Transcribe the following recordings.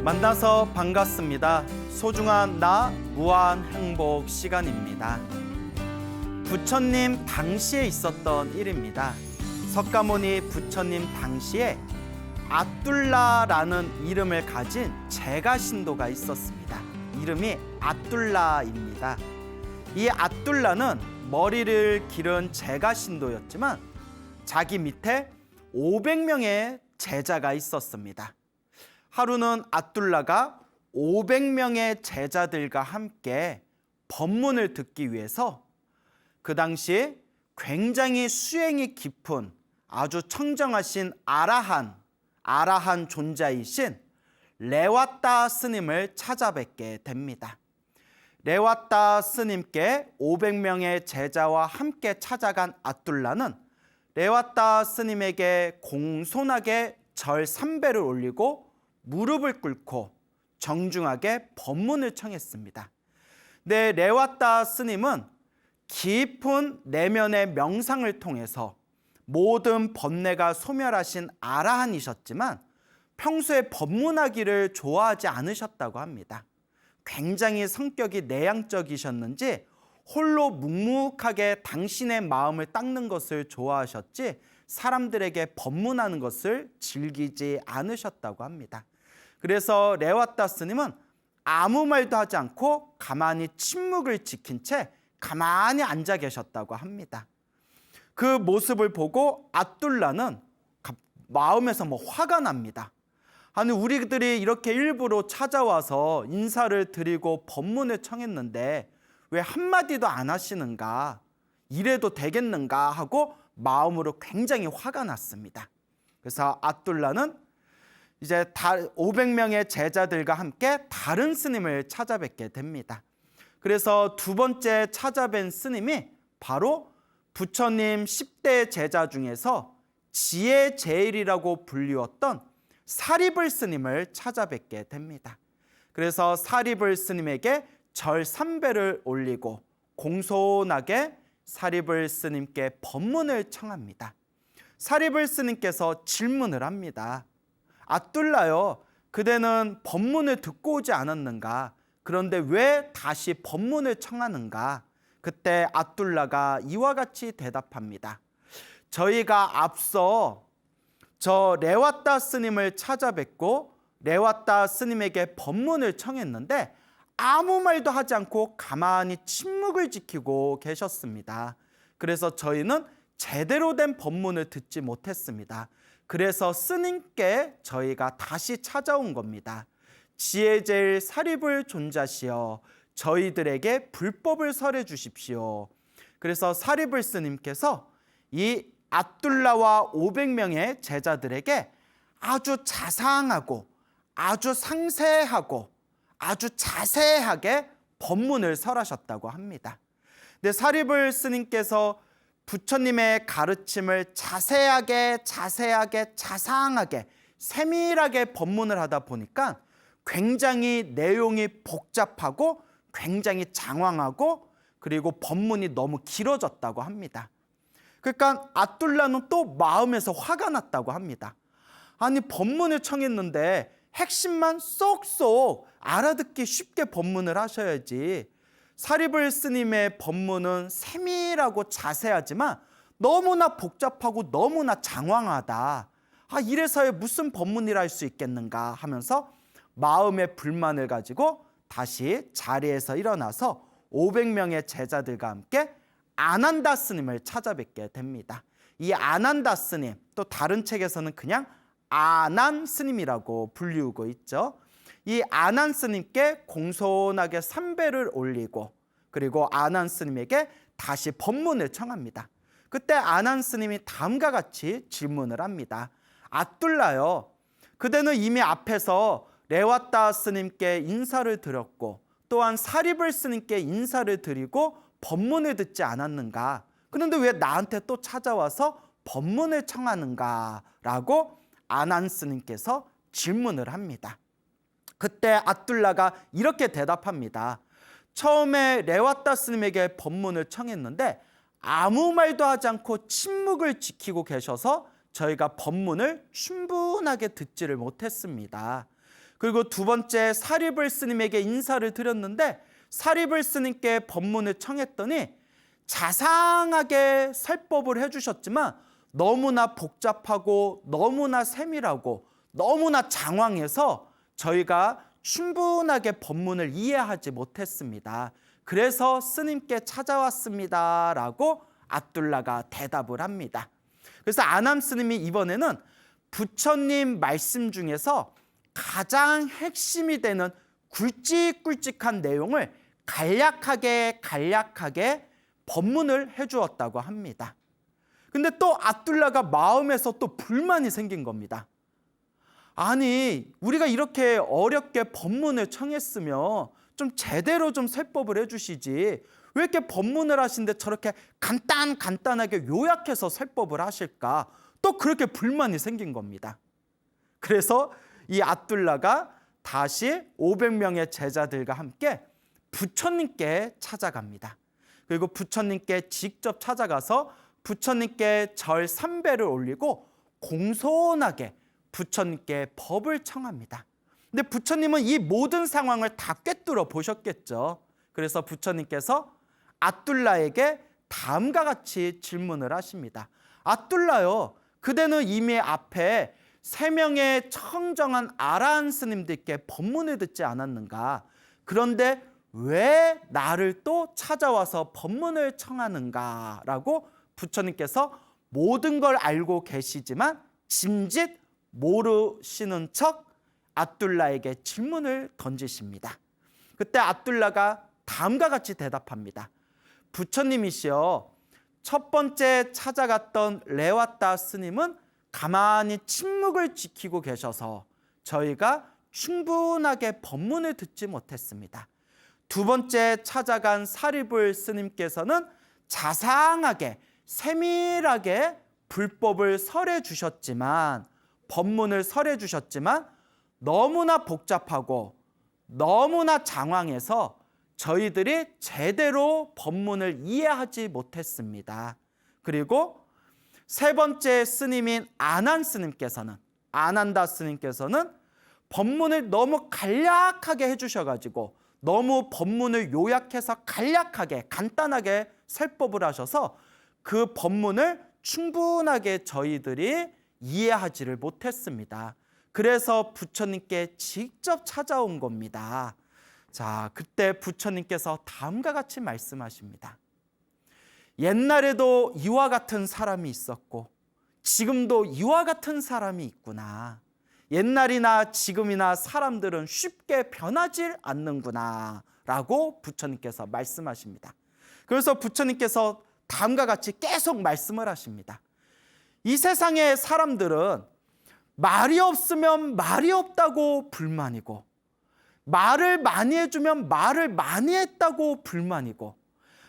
만나서 반갑습니다. 소중한 나 무한 행복 시간입니다. 부처님 당시에 있었던 일입니다. 석가모니 부처님 당시에 아뚤라라는 이름을 가진 제가신도가 있었습니다. 이름이 아뚤라입니다. 이 아뚤라는 머리를 기른 제가신도였지만 자기 밑에 500명의 제자가 있었습니다. 하루는 아뚤라가 500명의 제자들과 함께 법문을 듣기 위해서 그 당시 굉장히 수행이 깊은 아주 청정하신 아라한 존재이신 레와따 스님을 찾아뵙게 됩니다. 레와따 스님께 500명의 제자와 함께 찾아간 아뚤라는 레와따 스님에게 공손하게 절 3배를 올리고 무릎을 꿇고 정중하게 법문을 청했습니다. 네, 레와따 스님은 깊은 내면의 명상을 통해서 모든 번뇌가 소멸하신 아라한이셨지만 평소에 법문하기를 좋아하지 않으셨다고 합니다. 굉장히 성격이 내향적이셨는지 홀로 묵묵하게 당신의 마음을 닦는 것을 좋아하셨지 사람들에게 법문하는 것을 즐기지 않으셨다고 합니다. 그래서 레와따 스님은 아무 말도 하지 않고 가만히 침묵을 지킨 채 가만히 앉아 계셨다고 합니다. 그 모습을 보고 아뚤라는 마음에서 화가 납니다. 아니, 우리들이 이렇게 일부러 찾아와서 인사를 드리고 법문을 청했는데 왜 한마디도 안 하시는가? 이래도 되겠는가? 하고 마음으로 굉장히 화가 났습니다. 그래서 아뚤라는 이제 500명의 제자들과 함께 다른 스님을 찾아뵙게 됩니다. 그래서 두 번째 찾아뵌 스님이 바로 부처님 10대 제자 중에서 지혜 제일이라고 불리웠던 사리불 스님을 찾아뵙게 됩니다. 그래서 사리불 스님에게 절 3배를 올리고 공손하게 사리불 스님께 법문을 청합니다. 사리불 스님께서 질문을 합니다. 아뚤라요, 그대는 법문을 듣고 오지 않았는가? 그런데 왜 다시 법문을 청하는가? 그때 아뚤라가 이와 같이 대답합니다. 저희가 앞서 저 레와따 스님을 찾아뵙고 레와따 스님에게 법문을 청했는데 아무 말도 하지 않고 가만히 침묵을 지키고 계셨습니다. 그래서 저희는 제대로 된 법문을 듣지 못했습니다. 그래서 스님께 저희가 다시 찾아온 겁니다. 지혜제일 사리불 존자시여, 저희들에게 불법을 설해 주십시오. 그래서 사리불 스님께서 이 아뚤라와 500명의 제자들에게 아주 자상하고 아주 상세하고 아주 자세하게 법문을 설하셨다고 합니다. 근데 사리불 스님께서 부처님의 가르침을 자세하게 자상하게 세밀하게 법문을 하다 보니까 굉장히 내용이 복잡하고 굉장히 장황하고 그리고 법문이 너무 길어졌다고 합니다. 그러니까 아뚤라는 또 마음에서 화가 났다고 합니다. 아니, 법문을 청했는데 핵심만 쏙쏙 알아듣기 쉽게 법문을 하셔야지. 사리불 스님의 법문은 세밀하고 자세하지만 너무나 복잡하고 너무나 장황하다. 이래서야 무슨 법문이라 할 수 있겠는가 하면서 마음의 불만을 가지고 다시 자리에서 일어나서 500명의 제자들과 함께 아난다 스님을 찾아뵙게 됩니다. 이 아난다 스님, 또 다른 책에서는 그냥 아난 스님이라고 불리우고 있죠. 이 아난 스님께 공손하게 3배를 올리고 그리고 아난 스님에게 다시 법문을 청합니다. 그때 아난 스님이 다음과 같이 질문을 합니다. 아뚤라요, 그대는 이미 앞에서 레와따 스님께 인사를 드렸고 또한 사리불 스님께 인사를 드리고 법문을 듣지 않았는가? 그런데 왜 나한테 또 찾아와서 법문을 청하는가? 라고 아난 스님께서 질문을 합니다. 그때 아뚤라가 이렇게 대답합니다. 처음에 레와따 스님에게 법문을 청했는데 아무 말도 하지 않고 침묵을 지키고 계셔서 저희가 법문을 충분하게 듣지를 못했습니다. 그리고 두 번째 사리불 스님에게 인사를 드렸는데 사리불 스님께 법문을 청했더니 자상하게 설법을 해주셨지만 너무나 복잡하고 너무나 세밀하고 너무나 장황해서 저희가 충분하게 법문을 이해하지 못했습니다. 그래서 스님께 찾아왔습니다 라고 압둘라가 대답을 합니다. 그래서 아남 스님이 이번에는 부처님 말씀 중에서 가장 핵심이 되는 굵직굵직한 내용을 간략하게 법문을 해주었다고 합니다. 근데 또 압둘라가 마음에서 또 불만이 생긴 겁니다. 아니, 우리가 이렇게 어렵게 법문을 청했으면 좀 제대로 좀 설법을 해주시지 왜 이렇게 법문을 하시는데 저렇게 간단하게 요약해서 설법을 하실까? 또 그렇게 불만이 생긴 겁니다. 그래서 이 압둘라가 다시 500명의 제자들과 함께 부처님께 찾아갑니다. 그리고 부처님께 직접 찾아가서 부처님께 절 3배를 올리고 공손하게 부처님께 법을 청합니다. 근데 부처님은 이 모든 상황을 다 꿰뚫어 보셨겠죠. 그래서 부처님께서 압둘라에게 다음과 같이 질문을 하십니다. 압둘라요, 그대는 이미 앞에 3명의 청정한 아라한 스님들께 법문을 듣지 않았는가? 그런데 왜 나를 또 찾아와서 법문을 청하는가? 라고 부처님께서 모든 걸 알고 계시지만 짐짓 모르시는 척 압둘라에게 질문을 던지십니다. 그때 압둘라가 다음과 같이 대답합니다. 부처님이시여, 첫 번째 찾아갔던 레와따 스님은 가만히 침묵을 지키고 계셔서 저희가 충분하게 법문을 듣지 못했습니다. 두 번째 찾아간 사리불 스님께서는 자상하게 세밀하게 불법을 설해 주셨지만 법문을 설해 주셨지만 너무나 복잡하고 너무나 장황해서 저희들이 제대로 법문을 이해하지 못했습니다. 그리고 세 번째 스님인 아난다 스님께서는 법문을 너무 간략하게 해주셔가지고 너무 법문을 요약해서 간단하게 설법을 하셔서 그 법문을 충분하게 저희들이 이해하지를 못했습니다. 그래서 부처님께 직접 찾아온 겁니다. 자, 그때 부처님께서 다음과 같이 말씀하십니다. 옛날에도 이와 같은 사람이 있었고 지금도 이와 같은 사람이 있구나. 옛날이나 지금이나 사람들은 쉽게 변하지 않는구나 라고 부처님께서 말씀하십니다. 그래서 부처님께서 다음과 같이 계속 말씀을 하십니다. 이 세상의 사람들은 말이 없으면 말이 없다고 불만이고 말을 많이 해주면 말을 많이 했다고 불만이고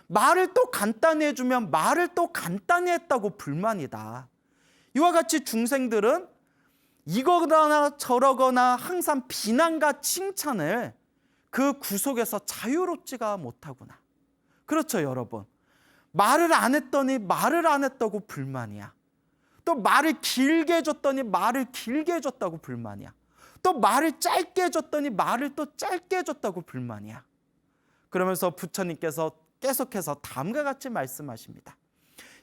말을 또 간단히 해주면 말을 또 간단히 했다고 불만이다. 이와 같이 중생들은 이거나 저러거나 항상 비난과 칭찬을 그 구속에서 자유롭지가 못하구나. 그렇죠, 여러분. 말을 안 했더니 말을 안 했다고 불만이야. 또 말을 길게 해줬더니 말을 길게 해줬다고 불만이야. 또 말을 짧게 해줬더니 말을 또 짧게 해줬다고 불만이야. 그러면서 부처님께서 계속해서 다음과 같이 말씀하십니다.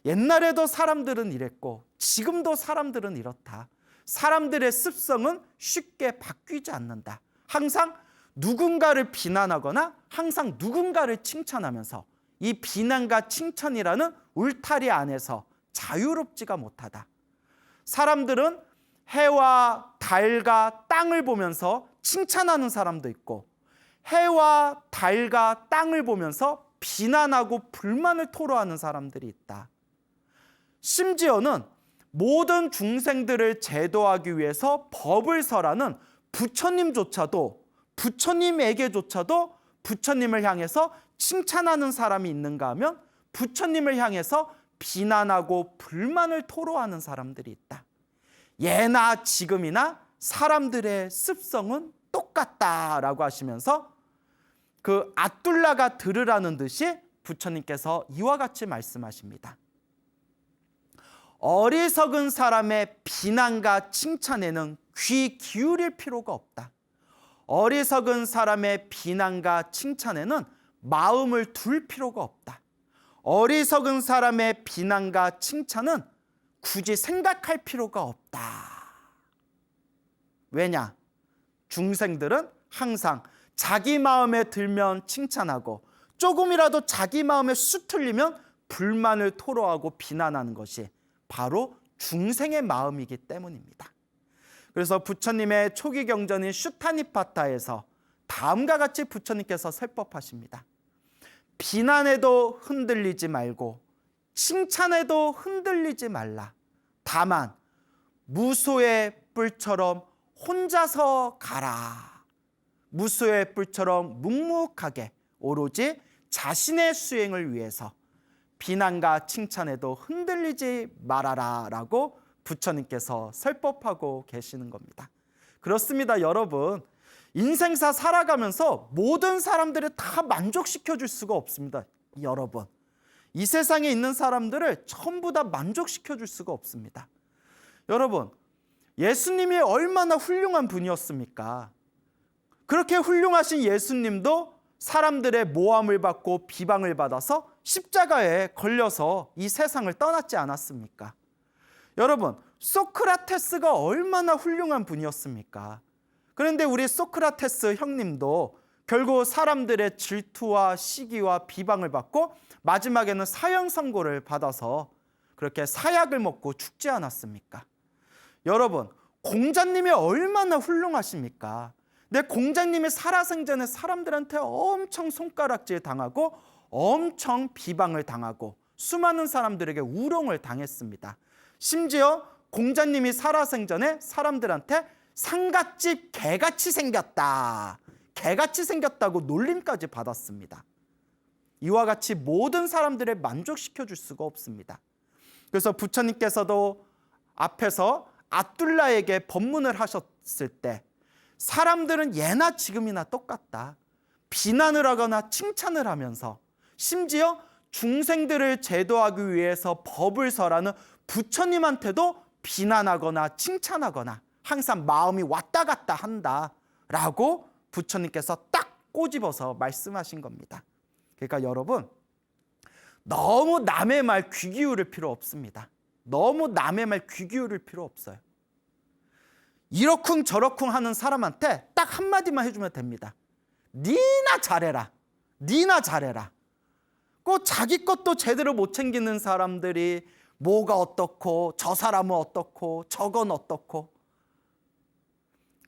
옛날에도 사람들은 이랬고 지금도 사람들은 이렇다. 사람들의 습성은 쉽게 바뀌지 않는다. 항상 누군가를 비난하거나 항상 누군가를 칭찬하면서 이 비난과 칭찬이라는 울타리 안에서 자유롭지가 못하다. 사람들은 해와 달과 땅을 보면서 칭찬하는 사람도 있고 해와 달과 땅을 보면서 비난하고 불만을 토로하는 사람들이 있다. 심지어는 모든 중생들을 제도하기 위해서 법을 설하는 부처님에게조차도 부처님을 향해서 칭찬하는 사람이 있는가 하면 부처님을 향해서 비난하고 불만을 토로하는 사람들이 있다. 예나 지금이나 사람들의 습성은 똑같다라고 하시면서 그 압둘라가 들으라는 듯이 부처님께서 이와 같이 말씀하십니다. 어리석은 사람의 비난과 칭찬에는 귀 기울일 필요가 없다. 어리석은 사람의 비난과 칭찬에는 마음을 둘 필요가 없다. 어리석은 사람의 비난과 칭찬은 굳이 생각할 필요가 없다. 왜냐? 중생들은 항상 자기 마음에 들면 칭찬하고 조금이라도 자기 마음에 쑥 틀리면 불만을 토로하고 비난하는 것이 바로 중생의 마음이기 때문입니다. 그래서 부처님의 초기 경전인 슈타니파타에서 다음과 같이 부처님께서 설법하십니다. 비난에도 흔들리지 말고 칭찬에도 흔들리지 말라. 다만 무소의 뿔처럼 혼자서 가라. 무소의 뿔처럼 묵묵하게 오로지 자신의 수행을 위해서 비난과 칭찬에도 흔들리지 말아라 라고 부처님께서 설법하고 계시는 겁니다. 그렇습니다, 여러분. 인생사 살아가면서 모든 사람들을 다 만족시켜 줄 수가 없습니다. 여러분, 이 세상에 있는 사람들을 전부 다 만족시켜 줄 수가 없습니다. 여러분, 예수님이 얼마나 훌륭한 분이었습니까? 그렇게 훌륭하신 예수님도 사람들의 모함을 받고 비방을 받아서 십자가에 걸려서 이 세상을 떠났지 않았습니까? 여러분, 소크라테스가 얼마나 훌륭한 분이었습니까? 그런데 우리 소크라테스 형님도 결국 사람들의 질투와 시기와 비방을 받고 마지막에는 사형 선고를 받아서 그렇게 사약을 먹고 죽지 않았습니까? 여러분, 공자님이 얼마나 훌륭하십니까? 내 공자님이 살아생전에 사람들한테 엄청 손가락질 당하고 엄청 비방을 당하고 수많은 사람들에게 우롱을 당했습니다. 심지어 공자님이 살아생전에 사람들한테 상갓집 개같이 생겼다, 개같이 생겼다고 놀림까지 받았습니다. 이와 같이 모든 사람들을 만족시켜 줄 수가 없습니다. 그래서 부처님께서도 앞에서 아둘라에게 법문을 하셨을 때 사람들은 예나 지금이나 똑같다. 비난을 하거나 칭찬을 하면서 심지어 중생들을 제도하기 위해서 법을 설하는 부처님한테도 비난하거나 칭찬하거나 항상 마음이 왔다 갔다 한다라고 부처님께서 딱 꼬집어서 말씀하신 겁니다. 그러니까 여러분, 너무 남의 말 귀 기울일 필요 없습니다. 너무 남의 말 귀 기울일 필요 없어요. 이러쿵 저러쿵 하는 사람한테 딱 한마디만 해주면 됩니다. 니나 잘해라. 니나 잘해라. 꼭 자기 것도 제대로 못 챙기는 사람들이 뭐가 어떻고 저 사람은 어떻고 저건 어떻고.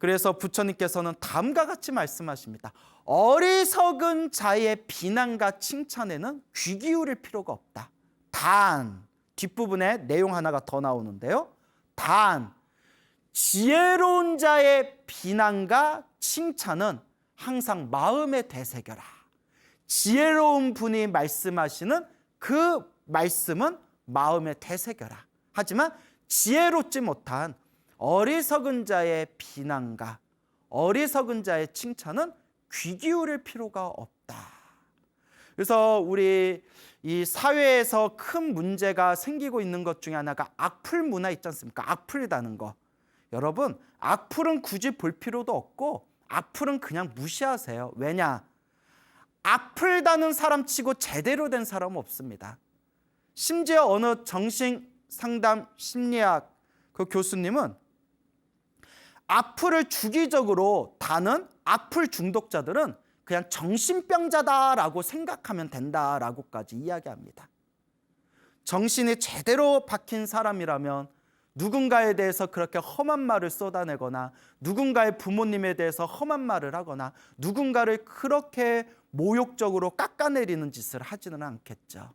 그래서 부처님께서는 다음과 같이 말씀하십니다. 어리석은 자의 비난과 칭찬에는 귀 기울일 필요가 없다. 단, 뒷부분에 내용 하나가 더 나오는데요. 단, 지혜로운 자의 비난과 칭찬은 항상 마음에 되새겨라. 지혜로운 분이 말씀하시는 그 말씀은 마음에 되새겨라. 하지만 지혜롭지 못한 어리석은 자의 비난과 어리석은 자의 칭찬은 귀 기울일 필요가 없다. 그래서 우리 이 사회에서 큰 문제가 생기고 있는 것 중에 하나가 악플 문화 있지 않습니까? 악플이라는 거. 여러분, 악플은 굳이 볼 필요도 없고 악플은 그냥 무시하세요. 왜냐? 악플 다는 사람 치고 제대로 된 사람은 없습니다. 심지어 어느 정신상담 심리학 그 교수님은 악플을 주기적으로 다는 악플 중독자들은 그냥 정신병자다라고 생각하면 된다라고까지 이야기합니다. 정신이 제대로 박힌 사람이라면 누군가에 대해서 그렇게 험한 말을 쏟아내거나 누군가의 부모님에 대해서 험한 말을 하거나 누군가를 그렇게 모욕적으로 깎아내리는 짓을 하지는 않겠죠.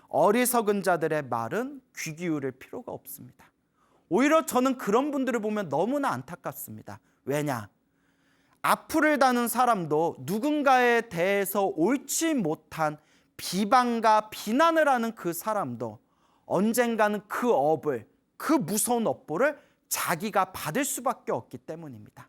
어리석은 자들의 말은 귀 기울일 필요가 없습니다. 오히려 저는 그런 분들을 보면 너무나 안타깝습니다. 왜냐? 악플을 다는 사람도 누군가에 대해서 옳지 못한 비방과 비난을 하는 그 사람도 언젠가는 그 업을, 그 무서운 업보를 자기가 받을 수밖에 없기 때문입니다.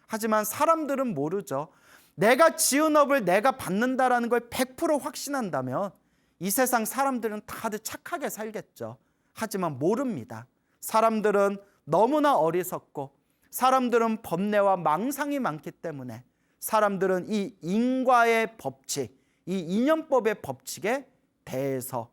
하지만 사람들은 모르죠. 내가 지은 업을 내가 받는다라는 걸 100% 확신한다면 이 세상 사람들은 다들 착하게 살겠죠. 하지만 모릅니다. 사람들은 너무나 어리석고 사람들은 법례와 망상이 많기 때문에 사람들은 이 인과의 법칙, 이 인연법의 법칙에 대해서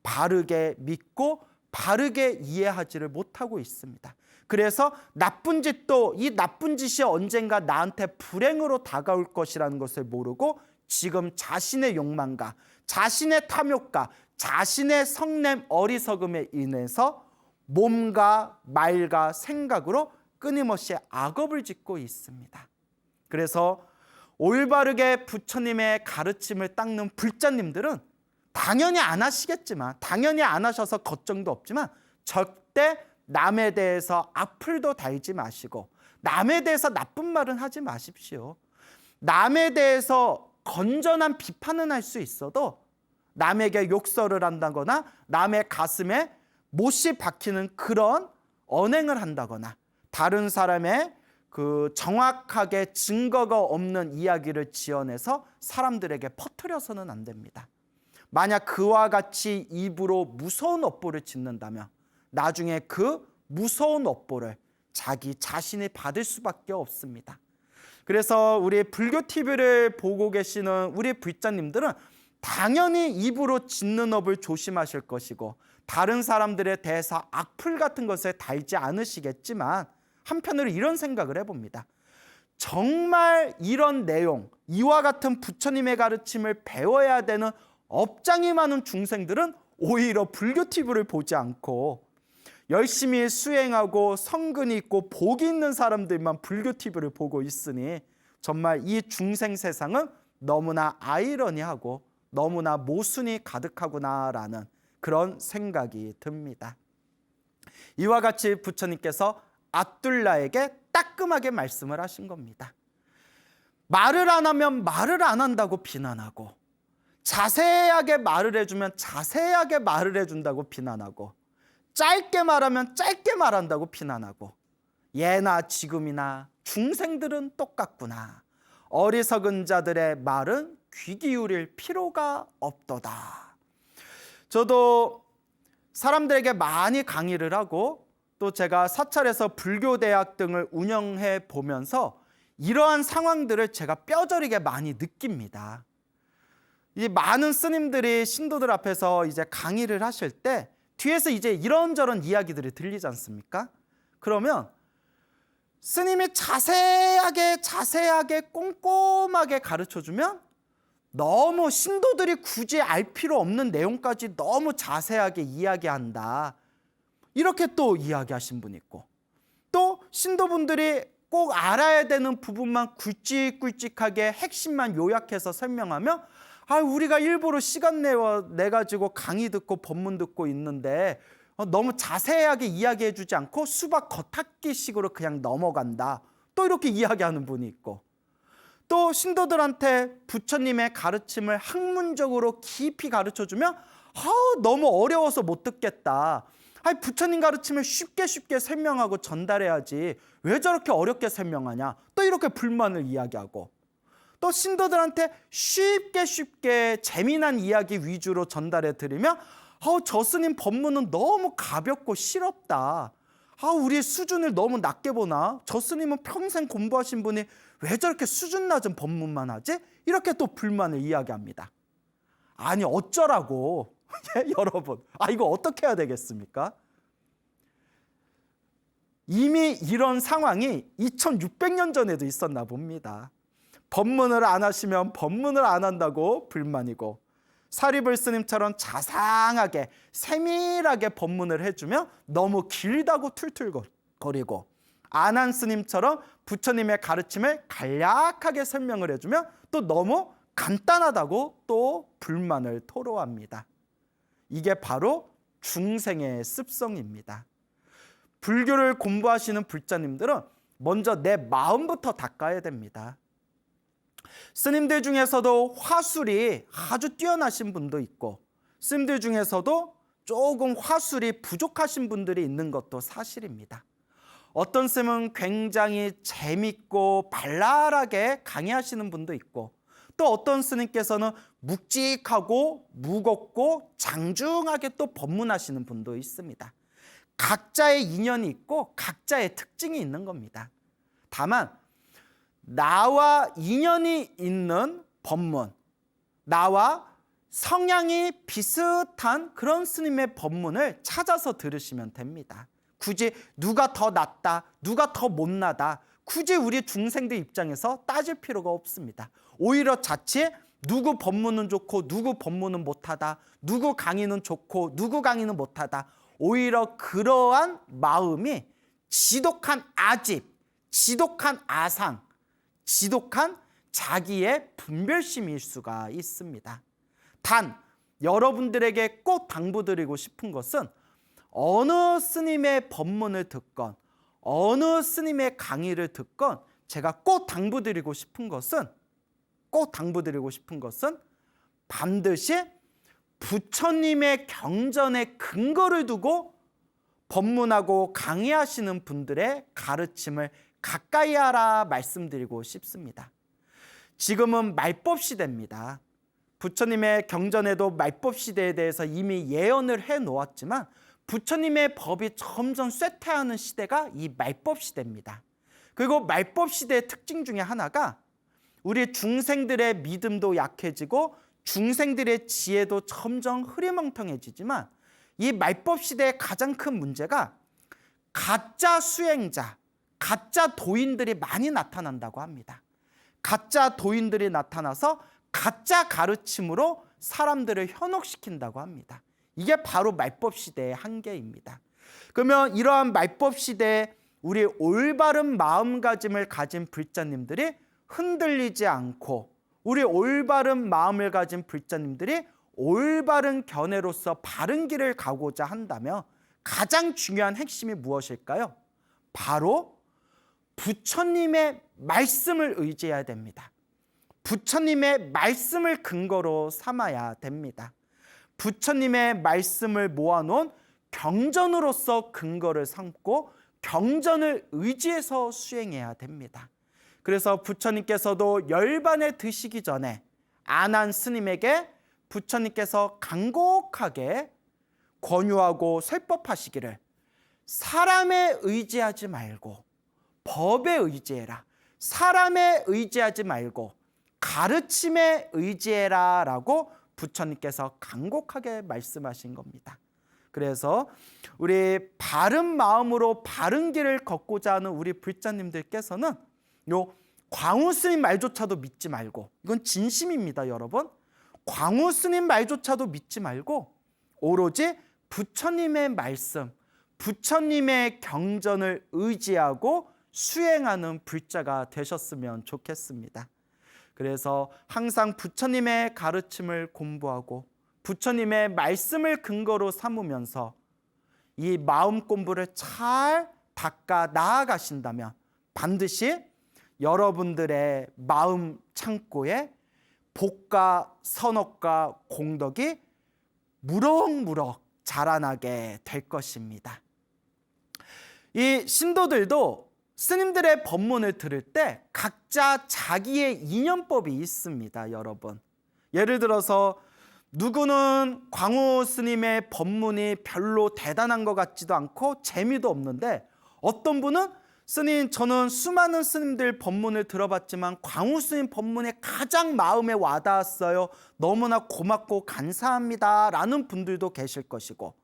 바르게 믿고 바르게 이해하지를 못하고 있습니다. 그래서 나쁜 짓도 이 나쁜 짓이 언젠가 나한테 불행으로 다가올 것이라는 것을 모르고 지금 자신의 욕망과 자신의 탐욕과 자신의 성냄 어리석음에 인해서 몸과 말과 생각으로 끊임없이 악업을 짓고 있습니다. 그래서 올바르게 부처님의 가르침을 닦는 불자님들은 당연히 안 하시겠지만, 당연히 안 하셔서 걱정도 없지만 절대 남에 대해서 악플도 달지 마시고 남에 대해서 나쁜 말은 하지 마십시오. 남에 대해서 건전한 비판은 할 수 있어도 남에게 욕설을 한다거나 남의 가슴에 못이 박히는 그런 언행을 한다거나 다른 사람의 그 정확하게 증거가 없는 이야기를 지어내서 사람들에게 퍼뜨려서는 안 됩니다. 만약 그와 같이 입으로 무서운 업보를 짓는다면 나중에 그 무서운 업보를 자기 자신이 받을 수밖에 없습니다. 그래서 우리 불교 TV를 보고 계시는 우리 불자님들은 당연히 입으로 짓는 업을 조심하실 것이고 다른 사람들에 대해서 악플 같은 것을 달지 않으시겠지만 한편으로 이런 생각을 해봅니다. 정말 이런 내용, 이와 같은 부처님의 가르침을 배워야 되는 업장이 많은 중생들은 오히려 불교 TV를 보지 않고 열심히 수행하고 성근이 있고 복이 있는 사람들만 불교 TV를 보고 있으니 정말 이 중생 세상은 너무나 아이러니하고 너무나 모순이 가득하구나라는 그런 생각이 듭니다. 이와 같이 부처님께서 압둘라에게 따끔하게 말씀을 하신 겁니다. 말을 안 하면 말을 안 한다고 비난하고 자세하게 말을 해주면 자세하게 말을 해준다고 비난하고 짧게 말하면 짧게 말한다고 비난하고 예나 지금이나 중생들은 똑같구나. 어리석은 자들의 말은 귀 기울일 필요가 없도다. 저도 사람들에게 많이 강의를 하고 또 제가 사찰에서 불교대학 등을 운영해 보면서 이러한 상황들을 제가 뼈저리게 많이 느낍니다. 이 많은 스님들이 신도들 앞에서 이제 강의를 하실 때 뒤에서 이제 이런저런 이야기들이 들리지 않습니까? 그러면 스님이 자세하게 꼼꼼하게 가르쳐주면 너무 신도들이 굳이 알 필요 없는 내용까지 너무 자세하게 이야기한다. 이렇게 또 이야기하신 분이 있고 또 신도분들이 꼭 알아야 되는 부분만 굵직굵직하게 핵심만 요약해서 설명하면 우리가 일부러 시간 내가지고 강의 듣고 법문 듣고 있는데 너무 자세하게 이야기해 주지 않고 수박 겉핥기식으로 그냥 넘어간다. 또 이렇게 이야기하는 분이 있고 또 신도들한테 부처님의 가르침을 학문적으로 깊이 가르쳐주면 너무 어려워서 못 듣겠다. 부처님 가르침을 쉽게 설명하고 전달해야지 왜 저렇게 어렵게 설명하냐. 또 이렇게 불만을 이야기하고 또 신도들한테 쉽게 재미난 이야기 위주로 전달해 드리면 저 스님 법문은 너무 가볍고 실없다. 우리 수준을 너무 낮게 보나? 저 스님은 평생 공부하신 분이 왜 저렇게 수준 낮은 법문만 하지? 이렇게 또 불만을 이야기합니다. 아니 어쩌라고. 여러분, 이거 어떻게 해야 되겠습니까? 이미 이런 상황이 2600년 전에도 있었나 봅니다. 법문을 안 하시면 법문을 안 한다고 불만이고 사리불 스님처럼 자상하게 세밀하게 법문을 해주면 너무 길다고 툴툴거리고 안한 스님처럼 부처님의 가르침을 간략하게 설명을 해주면 또 너무 간단하다고 또 불만을 토로합니다. 이게 바로 중생의 습성입니다. 불교를 공부하시는 불자님들은 먼저 내 마음부터 닦아야 됩니다. 스님들 중에서도 화술이 아주 뛰어나신 분도 있고 스님들 중에서도 조금 화술이 부족하신 분들이 있는 것도 사실입니다. 어떤 스님은 굉장히 재밌고 발랄하게 강의하시는 분도 있고 또 어떤 스님께서는 묵직하고 무겁고 장중하게 또 법문하시는 분도 있습니다. 각자의 인연이 있고 각자의 특징이 있는 겁니다. 다만 나와 인연이 있는 법문, 나와 성향이 비슷한 그런 스님의 법문을 찾아서 들으시면 됩니다. 굳이 누가 더 낫다, 누가 더 못나다, 굳이 우리 중생들 입장에서 따질 필요가 없습니다. 오히려 자칫 누구 법문은 좋고 누구 법문은 못하다, 누구 강의는 좋고 누구 강의는 못하다, 오히려 그러한 마음이 지독한 아집, 지독한 아상, 지독한 자기의 분별심일 수가 있습니다. 단 여러분들에게 꼭 당부드리고 싶은 것은 어느 스님의 법문을 듣건 어느 스님의 강의를 듣건 제가 꼭 당부드리고 싶은 것은 반드시 부처님의 경전에 근거를 두고 법문하고 강의하시는 분들의 가르침을 가까이 하라 말씀드리고 싶습니다. 지금은 말법 시대입니다. 부처님의 경전에도 말법 시대에 대해서 이미 예언을 해놓았지만 부처님의 법이 점점 쇠퇴하는 시대가 이 말법 시대입니다. 그리고 말법 시대의 특징 중에 하나가 우리 중생들의 믿음도 약해지고 중생들의 지혜도 점점 흐리멍텅해지지만 이 말법 시대의 가장 큰 문제가 가짜 수행자, 가짜 도인들이 많이 나타난다고 합니다. 가짜 도인들이 나타나서 가짜 가르침으로 사람들을 현혹시킨다고 합니다. 이게 바로 말법 시대의 한계입니다. 그러면 이러한 말법 시대에 우리 올바른 마음가짐을 가진 불자님들이 흔들리지 않고 우리 올바른 마음을 가진 불자님들이 올바른 견해로서 바른 길을 가고자 한다면 가장 중요한 핵심이 무엇일까요? 바로 부처님의 말씀을 의지해야 됩니다. 부처님의 말씀을 근거로 삼아야 됩니다. 부처님의 말씀을 모아놓은 경전으로서 근거를 삼고 경전을 의지해서 수행해야 됩니다. 그래서 부처님께서도 열반에 드시기 전에 안한 스님에게 부처님께서 간곡하게 권유하고 설법하시기를 사람에 의지하지 말고 법에 의지해라. 사람에 의지하지 말고 가르침에 의지해라 라고 부처님께서 간곡하게 말씀하신 겁니다. 그래서 우리 바른 마음으로 바른 길을 걷고자 하는 우리 불자님들께서는 요 광우 스님 말조차도 믿지 말고, 이건 진심입니다, 여러분. 광우 스님 말조차도 믿지 말고 오로지 부처님의 말씀, 부처님의 경전을 의지하고 수행하는 불자가 되셨으면 좋겠습니다. 그래서 항상 부처님의 가르침을 공부하고 부처님의 말씀을 근거로 삼으면서 이 마음 공부를 잘 닦아 나아가신다면 반드시 여러분들의 마음 창고에 복과 선업과 공덕이 무럭무럭 자라나게 될 것입니다. 이 신도들도 스님들의 법문을 들을 때 각자 자기의 인연법이 있습니다, 여러분. 예를 들어서 누구는 광우 스님의 법문이 별로 대단한 것 같지도 않고 재미도 없는데, 어떤 분은 스님, 저는 수많은 스님들 법문을 들어봤지만 광우 스님 법문이 가장 마음에 와닿았어요. 너무나 고맙고 감사합니다 라는 분들도 계실 것이고,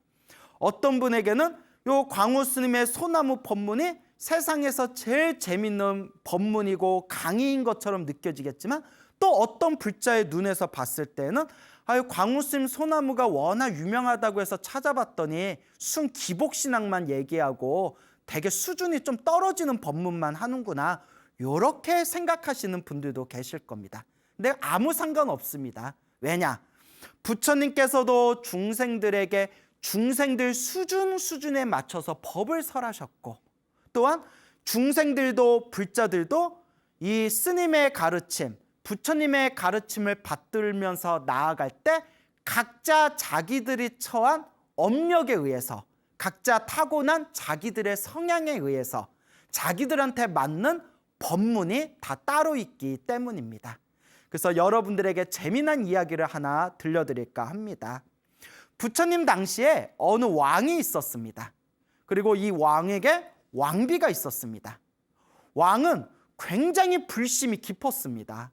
어떤 분에게는 요 광우 스님의 소나무 법문이 세상에서 제일 재밌는 법문이고 강의인 것처럼 느껴지겠지만, 또 어떤 불자의 눈에서 봤을 때는 광우 스님 소나무가 워낙 유명하다고 해서 찾아봤더니 순 기복신앙만 얘기하고 되게 수준이 좀 떨어지는 법문만 하는구나, 이렇게 생각하시는 분들도 계실 겁니다. 근데 아무 상관없습니다. 왜냐? 부처님께서도 중생들에게 중생들 수준에 맞춰서 법을 설하셨고, 또한 중생들도 불자들도 이 스님의 가르침, 부처님의 가르침을 받들면서 나아갈 때 각자 자기들이 처한 업력에 의해서, 각자 타고난 자기들의 성향에 의해서 자기들한테 맞는 법문이 다 따로 있기 때문입니다. 그래서 여러분들에게 재미난 이야기를 하나 들려드릴까 합니다. 부처님 당시에 어느 왕이 있었습니다. 그리고 이 왕에게 왕비가 있었습니다. 왕은 굉장히 불심이 깊었습니다.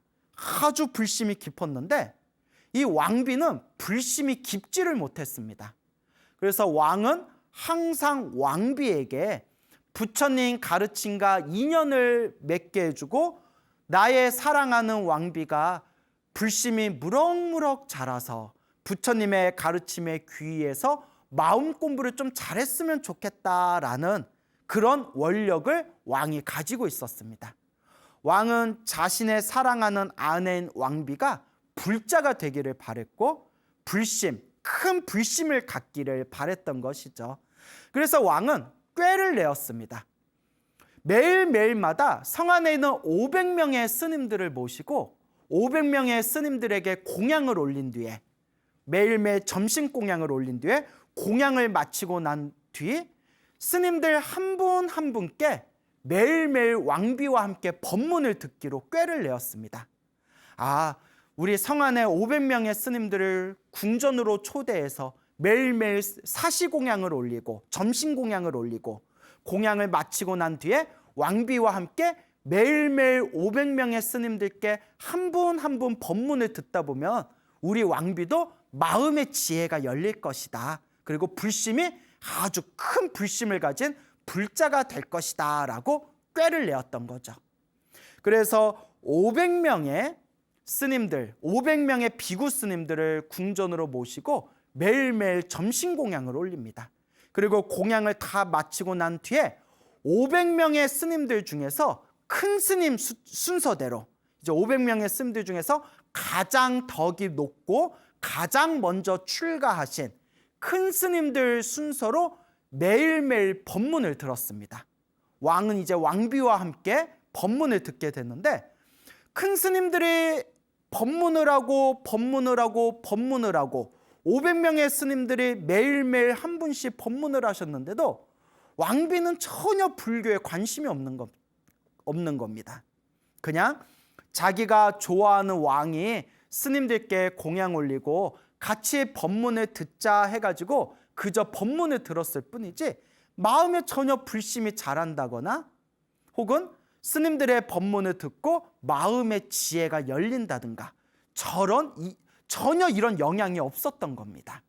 아주 불심이 깊었는데 이 왕비는 불심이 깊지를 못했습니다. 그래서 왕은 항상 왕비에게 부처님 가르침과 인연을 맺게 해주고 나의 사랑하는 왕비가 불심이 무럭무럭 자라서 부처님의 가르침에 귀의해서 마음 공부를 좀 잘했으면 좋겠다라는 그런 원력을 왕이 가지고 있었습니다. 왕은 자신의 사랑하는 아내인 왕비가 불자가 되기를 바랬고 큰 불심을 갖기를 바랬던 것이죠. 그래서 왕은 꾀를 내었습니다. 매일매일마다 성 안에 있는 500명의 스님들을 모시고 500명의 스님들에게 공양을 올린 뒤에 매일매일 점심 공양을 올린 뒤에 공양을 마치고 난 뒤 스님들 한 분 한 분께 매일매일 왕비와 함께 법문을 듣기로 꾀를 내었습니다. 우리 성 안에 500명의 스님들을 궁전으로 초대해서 매일매일 사시공양을 올리고 점심공양을 올리고 공양을 마치고 난 뒤에 왕비와 함께 매일매일 500명의 스님들께 한 분 한 분 법문을 듣다 보면 우리 왕비도 마음의 지혜가 열릴 것이다. 그리고 불심이 아주 큰 불심을 가진 불자가 될 것이다 라고 꾀를 내었던 거죠. 그래서 500명의 스님들, 500명의 비구 스님들을 궁전으로 모시고 매일매일 점심공양을 올립니다. 그리고 공양을 다 마치고 난 뒤에 500명의 스님들 중에서 큰 스님 순서대로 이제 500명의 스님들 중에서 가장 덕이 높고 가장 먼저 출가하신 큰 스님들 순서로 매일매일 법문을 들었습니다. 왕은 이제 왕비와 함께 법문을 듣게 됐는데 큰 스님들이 법문을 하고 500명의 스님들이 매일매일 한 분씩 법문을 하셨는데도 왕비는 전혀 불교에 관심이 없는 겁니다. 그냥 자기가 좋아하는 왕이 스님들께 공양 올리고 같이 법문을 듣자 해가지고 그저 법문을 들었을 뿐이지 마음에 전혀 불심이 자란다거나 혹은 스님들의 법문을 듣고 마음의 지혜가 열린다든가 전혀 이런 영향이 없었던 겁니다.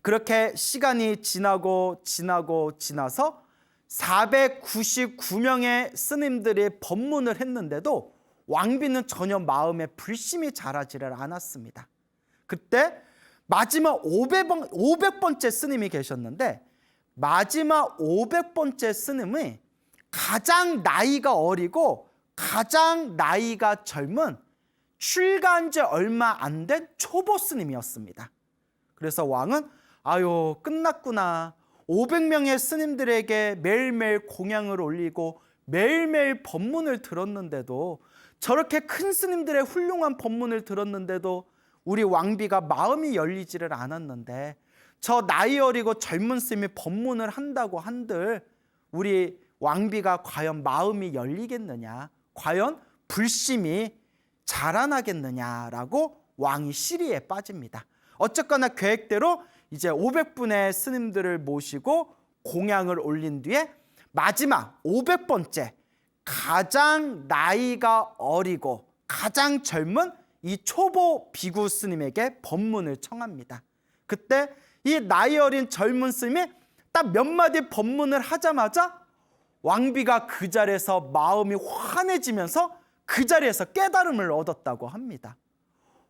그렇게 시간이 지나서 499명의 스님들이 법문을 했는데도 왕비는 전혀 마음에 불심이 자라지를 않았습니다. 그때 마지막 500번째 스님이 계셨는데 마지막 500번째 스님이 가장 나이가 어리고 가장 나이가 젊은 출가한 지 얼마 안 된 초보 스님이었습니다. 그래서 왕은 끝났구나. 500명의 스님들에게 매일매일 공양을 올리고 매일매일 법문을 들었는데도 저렇게 큰 스님들의 훌륭한 법문을 들었는데도 우리 왕비가 마음이 열리지를 않았는데 저 나이 어리고 젊은 스님이 법문을 한다고 한들 우리 왕비가 과연 마음이 열리겠느냐, 과연 불심이 자라나겠느냐라고 왕이 시리에 빠집니다. 어쨌거나 계획대로 이제 500분의 스님들을 모시고 공양을 올린 뒤에 마지막 500번째 가장 나이가 어리고 가장 젊은 이 초보 비구 스님에게 법문을 청합니다. 그때 이 나이 어린 젊은 스님이 딱 몇 마디 법문을 하자마자 왕비가 그 자리에서 마음이 환해지면서 그 자리에서 깨달음을 얻었다고 합니다.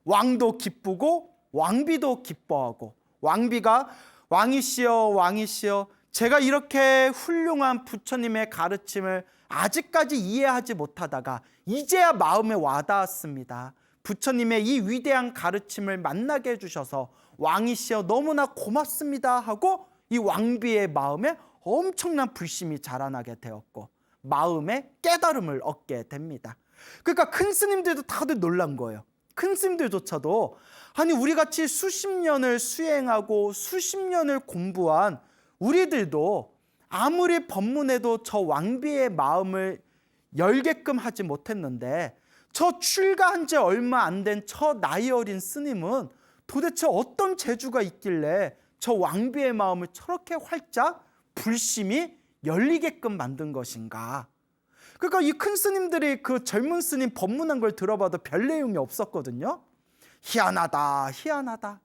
왕도 기쁘고 왕비도 기뻐하고 왕비가 왕이시여 제가 이렇게 훌륭한 부처님의 가르침을 아직까지 이해하지 못하다가 이제야 마음에 와닿았습니다. 부처님의 이 위대한 가르침을 만나게 해주셔서 왕이시여 너무나 고맙습니다 하고 이 왕비의 마음에 엄청난 불심이 자라나게 되었고 마음에 깨달음을 얻게 됩니다. 그러니까 큰 스님들도 다들 놀란 거예요. 큰 스님들조차도 아니 우리같이 수십 년을 수행하고 수십 년을 공부한 우리들도 아무리 법문해도 저 왕비의 마음을 열게끔 하지 못했는데 저 출가한 지 얼마 안 된 저 나이 어린 스님은 도대체 어떤 재주가 있길래 저 왕비의 마음을 저렇게 활짝 불심이 열리게끔 만든 것인가. 그러니까 이 큰 스님들이 그 젊은 스님 법문한 걸 들어봐도 별 내용이 없었거든요. 희한하다, 희한하다.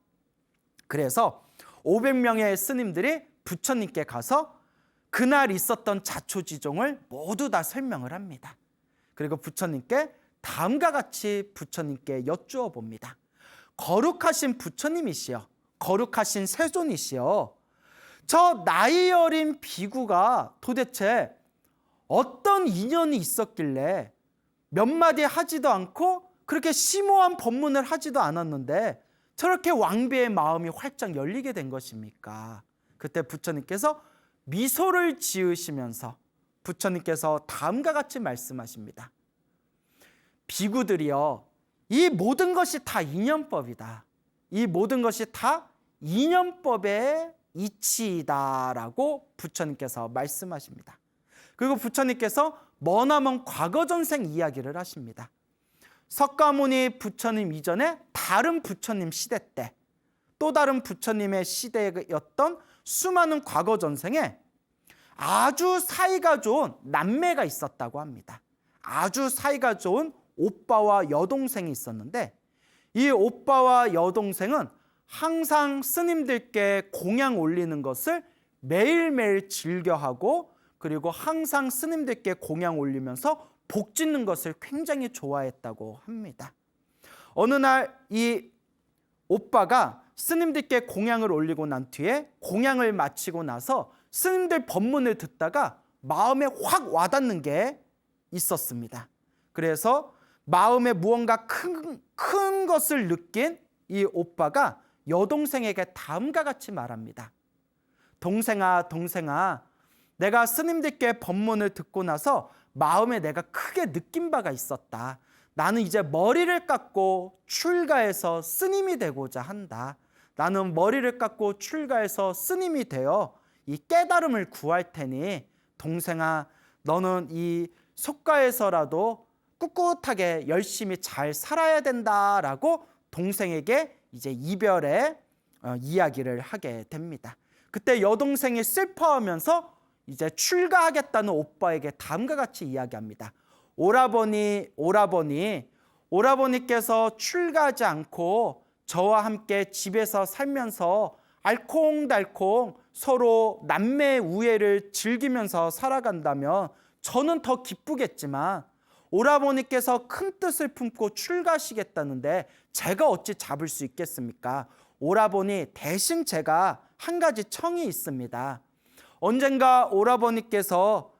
그래서 500명의 스님들이 부처님께 가서 그날 있었던 자초지종을 모두 다 설명을 합니다. 그리고 부처님께 다음과 같이 부처님께 여쭈어 봅니다. 거룩하신 부처님이시여, 거룩하신 세존이시여, 저 나이 어린 비구가 도대체 어떤 인연이 있었길래 몇 마디 하지도 않고 그렇게 심오한 법문을 하지도 않았는데 저렇게 왕비의 마음이 활짝 열리게 된 것입니까? 그때 부처님께서 미소를 지으시면서 부처님께서 다음과 같이 말씀하십니다. 비구들이여, 이 모든 것이 다 인연법이다. 이 모든 것이 다 인연법의 이치이다라고 부처님께서 말씀하십니다. 그리고 부처님께서 머나먼 과거 전생 이야기를 하십니다. 석가모니 부처님 이전에 다른 부처님 시대 때, 또 다른 부처님의 시대였던 수많은 과거 전생에 아주 사이가 좋은 남매가 있었다고 합니다. 아주 사이가 좋은 오빠와 여동생이 있었는데 이 오빠와 여동생은 항상 스님들께 공양 올리는 것을 매일매일 즐겨하고, 그리고 항상 스님들께 공양 올리면서 복 짓는 것을 굉장히 좋아했다고 합니다. 어느 날 이 오빠가 스님들께 공양을 올리고 난 뒤에 공양을 마치고 나서 스님들 법문을 듣다가 마음에 확 와닿는 게 있었습니다. 그래서 마음에 무언가 큰 것을 느낀 이 오빠가 여동생에게 다음과 같이 말합니다. 동생아, 동생아, 내가 스님들께 법문을 듣고 나서 마음에 내가 크게 느낀 바가 있었다. 나는 이제 머리를 깎고 출가해서 스님이 되고자 한다. 나는 머리를 깎고 출가해서 스님이 되어 이 깨달음을 구할 테니 동생아, 너는 이 속가에서라도 꿋꿋하게 열심히 잘 살아야 된다라고 동생에게 이제 이별의 이야기를 하게 됩니다. 그때 여동생이 슬퍼하면서 이제 출가하겠다는 오빠에게 다음과 같이 이야기합니다. 오라버니께서 출가하지 않고 저와 함께 집에서 살면서 알콩달콩 서로 남매 우애를 즐기면서 살아간다면 저는 더 기쁘겠지만 오라버니께서 큰 뜻을 품고 출가하시겠다는데 제가 어찌 잡을 수 있겠습니까? 오라버니, 대신 제가 한 가지 청이 있습니다. 언젠가 오라버니께서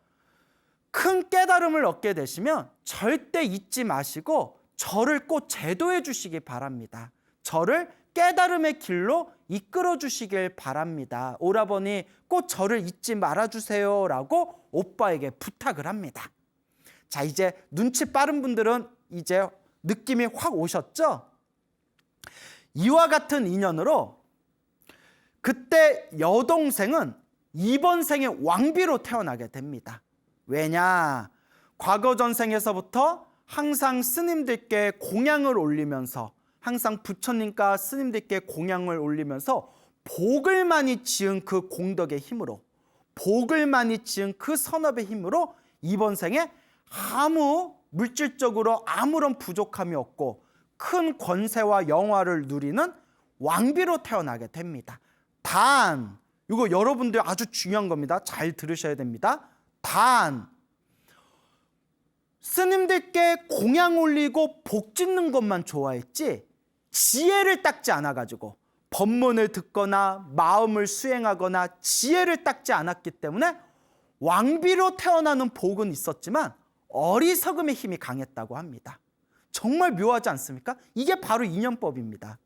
큰 깨달음을 얻게 되시면 절대 잊지 마시고 저를 꼭 제도해 주시기 바랍니다. 저를 깨달음의 길로 이끌어 주시길 바랍니다. 오라버니, 꼭 저를 잊지 말아주세요 라고 오빠에게 부탁을 합니다. 자, 이제 눈치 빠른 분들은 이제 느낌이 확 오셨죠? 이와 같은 인연으로 그때 여동생은 이번 생에 왕비로 태어나게 됩니다. 왜냐? 과거 전생에서부터 항상 스님들께 공양을 올리면서, 항상 부처님과 스님들께 공양을 올리면서 복을 많이 지은 그 공덕의 힘으로, 복을 많이 지은 그 선업의 힘으로 이번 생에 아무 물질적으로 아무런 부족함이 없고 큰 권세와 영화를 누리는 왕비로 태어나게 됩니다. 단, 이거 여러분들 아주 중요한 겁니다. 잘 들으셔야 됩니다. 단, 스님들께 공양 올리고 복 짓는 것만 좋아했지 지혜를 닦지 않아가지고 법문을 듣거나 마음을 수행하거나 지혜를 닦지 않았기 때문에 왕비로 태어나는 복은 있었지만 어리석음의 힘이 강했다고 합니다. 정말 묘하지 않습니까? 이게 바로 인연법입니다.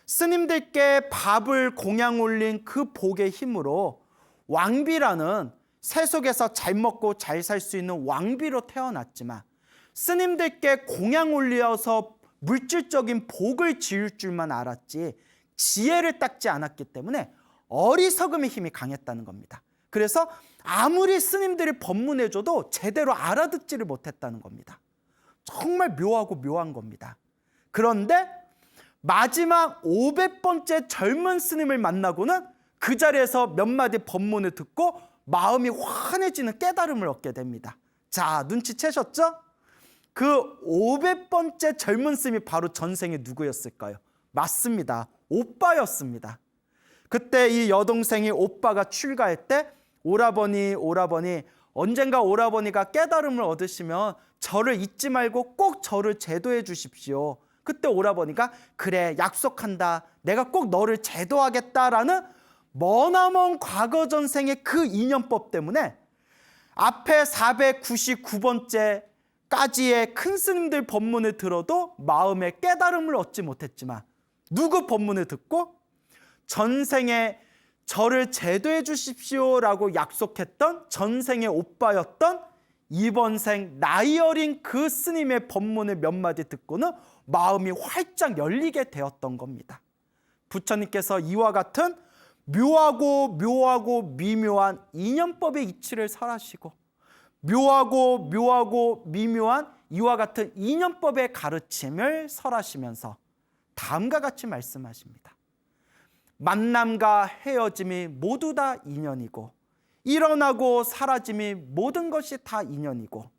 스님들께 밥을 공양 올린 그 복의 힘으로 왕비라는 세속에서 잘 먹고 잘 살 수 있는 왕비로 태어났지만 스님들께 공양 올려서 물질적인 복을 지을 줄만 알았지 지혜를 닦지 않았기 때문에 어리석음의 힘이 강했다는 겁니다. 그래서 아무리 스님들이 법문해줘도 제대로 알아듣지를 못했다는 겁니다. 정말 묘하고 묘한 겁니다. 그런데 마지막 500번째 젊은 스님을 만나고는 그 자리에서 몇 마디 법문을 듣고 마음이 환해지는 깨달음을 얻게 됩니다. 자, 눈치채셨죠? 그 500번째 젊은 스님이 바로 전생에 누구였을까요? 맞습니다. 오빠였습니다. 그때 이 여동생이 오빠가 출가할 때 오라버니 언젠가 오라버니가 깨달음을 얻으시면 저를 잊지 말고 꼭 저를 제도해 주십시오. 그때 오라버니가 그래 약속한다. 내가 꼭 너를 제도하겠다라는 머나먼 과거 전생의 그 인연법 때문에 앞에 499번째까지의 큰 스님들 법문을 들어도 마음에 깨달음을 얻지 못했지만 누구 법문을 듣고 전생에 저를 제도해 주십시오라고 약속했던 전생의 오빠였던 이번 생 나이 어린 그 스님의 법문을 몇 마디 듣고는 마음이 활짝 열리게 되었던 겁니다. 부처님께서 이와 같은 묘하고 미묘한 인연법의 이치를 설하시고 묘하고 미묘한 이와 같은 인연법의 가르침을 설하시면서 다음과 같이 말씀하십니다. 만남과 헤어짐이 모두 다 인연이고 일어나고 사라짐이 모든 것이 다 인연이고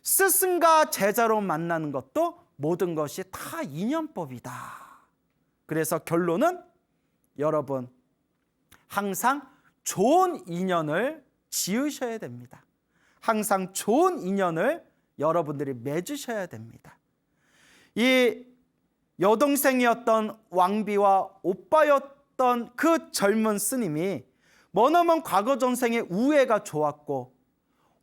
스승과 제자로 만나는 것도 모든 것이 다 인연법이다. 그래서 결론은 여러분 항상 좋은 인연을 지으셔야 됩니다. 항상 좋은 인연을 여러분들이 맺으셔야 됩니다. 이 여동생이었던 왕비와 오빠였던 그 젊은 스님이 머나먼 과거 전생의 우애가 좋았고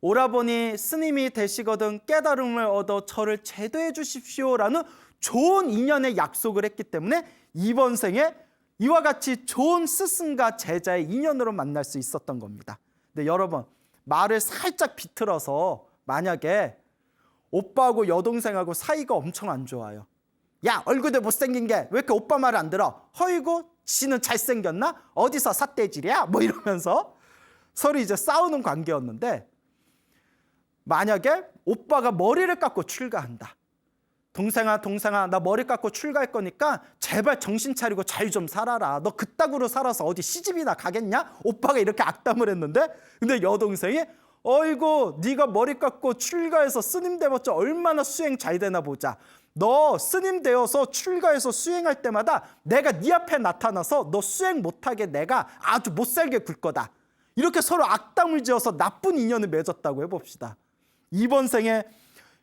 오라버니 스님이 되시거든 깨달음을 얻어 저를 제도해 주십시오라는 좋은 인연의 약속을 했기 때문에 이번 생에 이와 같이 좋은 스승과 제자의 인연으로 만날 수 있었던 겁니다. 근데 여러분 말을 살짝 비틀어서 만약에 오빠하고 여동생하고 사이가 엄청 안 좋아요. 야 얼굴도 못생긴 게 왜 이렇게 오빠 말을 안 들어? 허이고 지는 잘생겼나? 어디서 삿대질이야? 뭐 이러면서 서로 이제 싸우는 관계였는데 만약에 오빠가 머리를 깎고 출가한다. 동생아 나 머리 깎고 출가할 거니까 제발 정신 차리고 잘 좀 살아라. 너 그따구로 살아서 어디 시집이나 가겠냐? 오빠가 이렇게 악담을 했는데 근데 여동생이 어이구 네가 머리 깎고 출가해서 스님 돼봤자 얼마나 수행 잘 되나 보자. 너 스님 되어서 출가해서 수행할 때마다 내가 네 앞에 나타나서 너 수행 못하게 내가 아주 못살게 굴 거다. 이렇게 서로 악담을 지어서 나쁜 인연을 맺었다고 해봅시다. 이번 생에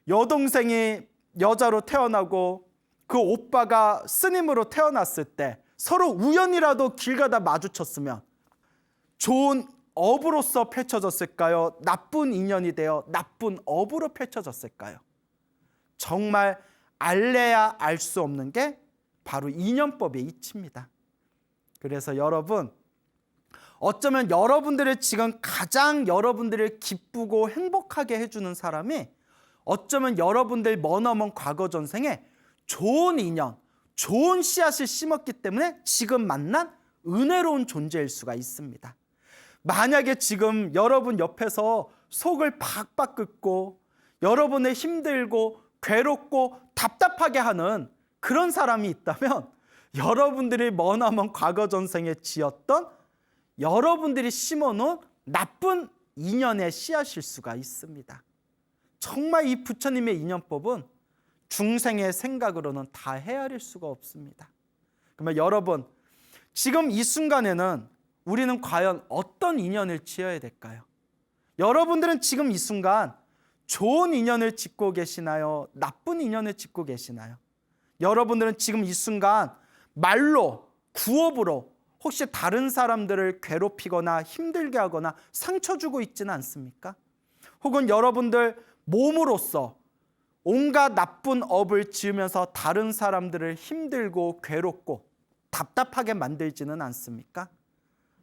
여동생이 여자로 태어나고 그 오빠가 스님으로 태어났을 때 서로 우연이라도 길 가다 마주쳤으면 좋은 업으로서 펼쳐졌을까요? 나쁜 인연이 되어 나쁜 업으로 펼쳐졌을까요? 정말 알래야 알 수 없는 게 바로 인연법의 이치입니다. 그래서 여러분 어쩌면 여러분들을 지금 가장 여러분들을 기쁘고 행복하게 해주는 사람이 어쩌면 여러분들 머나먼 과거 전생에 좋은 인연, 좋은 씨앗을 심었기 때문에 지금 만난 은혜로운 존재일 수가 있습니다. 만약에 지금 여러분 옆에서 속을 박박 끓고 여러분을 힘들고 괴롭고 답답하게 하는 그런 사람이 있다면 여러분들이 머나먼 과거 전생에 지었던 여러분들이 심어놓은 나쁜 인연의 씨앗일 수가 있습니다. 정말 이 부처님의 인연법은 중생의 생각으로는 다 헤아릴 수가 없습니다. 그러면 여러분 지금 이 순간에는 우리는 과연 어떤 인연을 지어야 될까요? 여러분들은 지금 이 순간 좋은 인연을 짓고 계시나요? 나쁜 인연을 짓고 계시나요? 여러분들은 지금 이 순간 말로 구업으로 혹시 다른 사람들을 괴롭히거나 힘들게 하거나 상처 주고 있지는 않습니까? 혹은 여러분들 몸으로써 온갖 나쁜 업을 지으면서 다른 사람들을 힘들고 괴롭고 답답하게 만들지는 않습니까?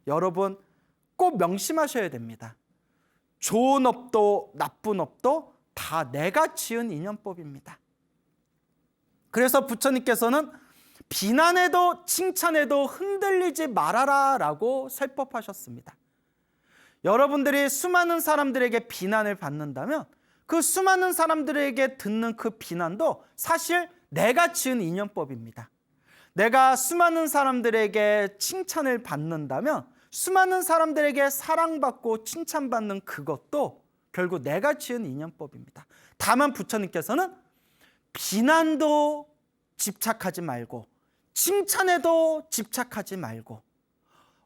여러분 꼭 명심하셔야 됩니다. 좋은 업도 나쁜 업도 다 내가 지은 인연법입니다. 그래서 부처님께서는 비난해도 칭찬해도 흔들리지 말아라 라고 설법하셨습니다. 여러분들이 수많은 사람들에게 비난을 받는다면 그 수많은 사람들에게 듣는 그 비난도 사실 내가 지은 인연법입니다. 내가 수많은 사람들에게 칭찬을 받는다면 수많은 사람들에게 사랑받고 칭찬받는 그것도 결국 내가 지은 인연법입니다. 다만 부처님께서는 비난도 집착하지 말고 칭찬에도 집착하지 말고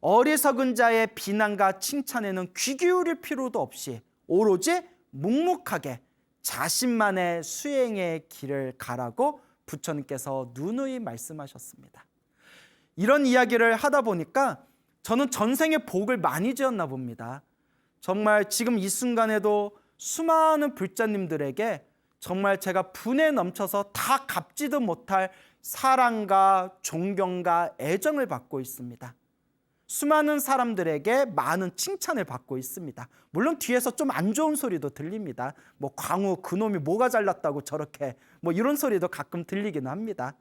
어리석은 자의 비난과 칭찬에는 귀 기울일 필요도 없이 오로지 묵묵하게 자신만의 수행의 길을 가라고 부처님께서 누누이 말씀하셨습니다. 이런 이야기를 하다 보니까 저는 전생에 복을 많이 지었나 봅니다. 정말 지금 이 순간에도 수많은 불자님들에게 정말 제가 분에 넘쳐서 다 갚지도 못할 사랑과 존경과 애정을 받고 있습니다. 수많은 사람들에게 많은 칭찬을 받고 있습니다. 물론 뒤에서 좀 안 좋은 소리도 들립니다. 뭐 광우 그놈이 뭐가 잘났다고 저렇게 뭐 이런 소리도 가끔 들리기는 합니다.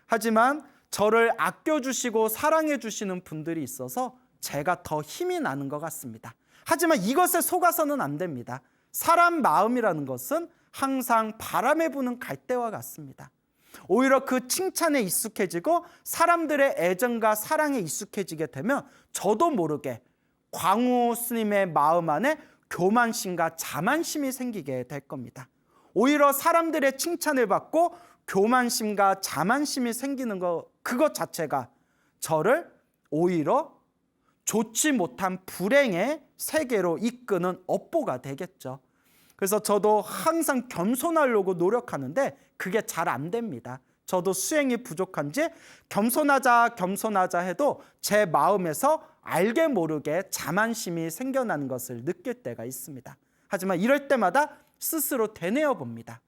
하지만 저를 아껴주시고 사랑해주시는 분들이 있어서 제가 더 힘이 나는 것 같습니다. 하지만 이것에 속아서는 안 됩니다. 사람 마음이라는 것은 항상 바람에 부는 갈대와 같습니다. 오히려 그 칭찬에 익숙해지고 사람들의 애정과 사랑에 익숙해지게 되면 저도 모르게 광우 스님의 마음 안에 교만심과 자만심이 생기게 될 겁니다. 오히려 사람들의 칭찬을 받고 교만심과 자만심이 생기는 그것 자체가 저를 오히려 좋지 못한 불행의 세계로 이끄는 업보가 되겠죠. 그래서 저도 항상 겸손하려고 노력하는데 그게 잘 안 됩니다. 저도 수행이 부족한지 겸손하자 해도 제 마음에서 알게 모르게 자만심이 생겨나는 것을 느낄 때가 있습니다. 하지만 이럴 때마다 스스로 되뇌어 봅니다.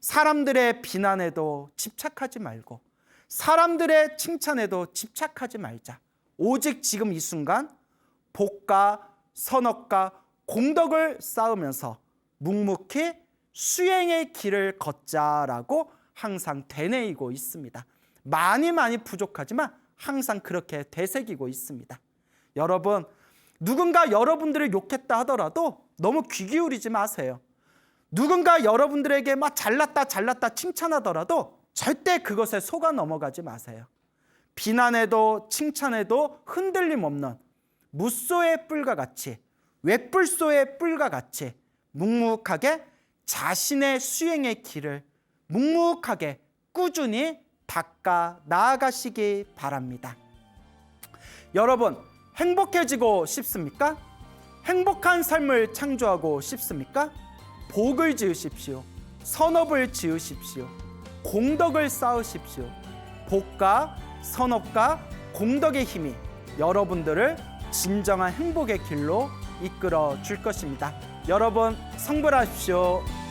사람들의 비난에도 집착하지 말고 사람들의 칭찬에도 집착하지 말자. 오직 지금 이 순간 복과 선업과 공덕을 쌓으면서 묵묵히 수행의 길을 걷자라고 항상 되뇌이고 있습니다. 많이 부족하지만 항상 그렇게 되새기고 있습니다. 여러분, 누군가 여러분들을 욕했다 하더라도 너무 귀 기울이지 마세요. 누군가 여러분들에게 막 잘났다 칭찬하더라도 절대 그것에 속아 넘어가지 마세요. 비난에도 칭찬에도 흔들림 없는 무소의 뿔과 같이 웹불소의 뿔과 같이 묵묵하게 자신의 수행의 길을 묵묵하게 꾸준히 닦아 나아가시기 바랍니다. 여러분, 행복해지고 싶습니까? 행복한 삶을 창조하고 싶습니까? 복을 지으십시오. 선업을 지으십시오. 공덕을 쌓으십시오. 복과 선업과 공덕의 힘이 여러분들을 진정한 행복의 길로 이끌어 줄 것입니다. 여러분, 성불하십시오.